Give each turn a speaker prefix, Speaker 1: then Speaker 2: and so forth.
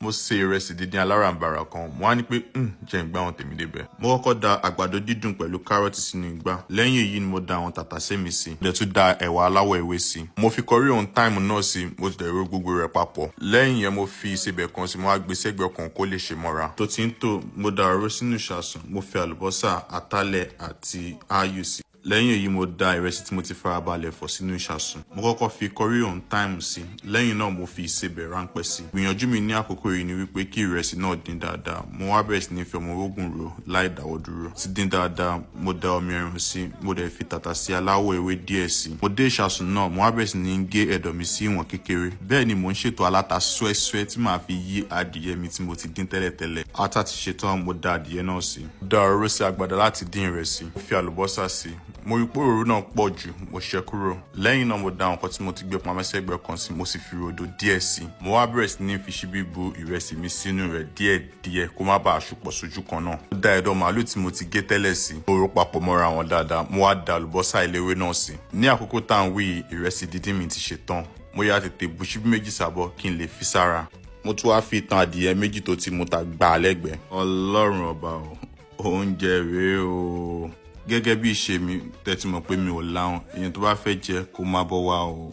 Speaker 1: mo ṣe ìrẹsì díndín aláràǹbarà kan. Mo wá ní pé jẹ́ n gbá àwọn tèmi débẹ̀. Mo kọ́kọ́ da àgbàdo dídùn pẹ̀lú kárọ́ọ̀tì sínú igbá. Lẹ́yìn èyí ni mo da àwọn tàtàṣé mi sí. Mo dẹ̀ tún da ẹ̀wà aláwọ̀ ewé sí. Mo fi curry on thyme náà sí. Mo ti dẹ̀ ro gbogbo rẹ̀ papọ̀. Lẹ́yìn yẹn mo fi ìsebẹ̀ kan sí. Mo wá gbé sẹ́gbẹ̀ẹ́ kan kó lè ṣe mọ́ra. Tó ti ń tò, mo da òróró sínú ìṣasùn. Mo fi àlùbọ́sà, atalẹ̀ àti áyù sí. Lẹ́yìn èyí mo da ìrẹsì tí mo ti farabalẹ̀ fọ̀ sínú ìṣasùn. Mo kọ́kọ́ fi curry on thyme sí. Lẹ́yìn náà mo fi ìsebẹ̀ ráńpẹ́ sí. Gbìyànjú mi ní àkókò yìí ni wípé kí ìrẹsì náà dín dáadáa. Mo wá bẹ̀rẹ̀ sí ní fi ọmọ orógùn rò láì dáwọ́ dúró. Ti dín dáadáa, mo da omi ẹran sí. Mo dẹ̀ fi tàtàṣé aláwọ̀ ewé díẹ̀ sí. Mo dé ìṣasùn náà, mo wá bẹ̀rẹ̀ sí ní gé ẹ̀dọ̀ mi sí ìwọ̀n kékeré. Bẹ́ẹ̀ ni mo ń ṣètò aláta súẹ́súẹ́ tí màá fi yí adìyẹ mi tí mo ti dín tẹ́lẹ̀tẹ́lẹ̀. Ata ti ṣetán, mo da adìyẹ náà sí. Mo da òróró sí agbada láti dín ìrẹsì. Mo fi àlùbọ́sà sí. Mo rí pé òróró náà pọ̀ jù, mo ṣẹ́ kúrò. Lẹ́yìn náà mo da àwọn nǹkan tí mo ti gbé pamọ́ sẹ́gbẹ̀ẹ́ kan sí, mo sì fi rodo díẹ̀ sí. Mo wá bẹ̀rẹ̀ sí ní fi ṣíbí bu ìrẹsì mi sínú rẹ̀ díẹ̀díẹ̀ kó má bàa ṣùpọ̀ sójú kan náà. Mo da ẹ̀dọ̀ màálù tí mo ti gé tẹ́lẹ̀ sí. Mo rò papọ̀ mọ́ra wọn dáadáa. Mo wá da àlùbọ́sà eléwé náà sí. Ní àkókò tá à ń wí, ìrẹsì díndín mi ti ṣetán. Mo yá tètè bu ṣíbí méjì sábọ̀ kí n lè fi sára. Mo tún wá fi ìtàn adìyẹ méjì tó ti mu ta gbà lẹ́gbẹ̀ẹ́. Ọlọ́run ọba o, oúnjẹ rèé o. Gẹ́gẹ́ bí ìṣe mi, tẹ́tí mọ̀ pé mi ò láhùn. Èèyàn tó bá fẹ́ jẹ kó má bọ́ wá o.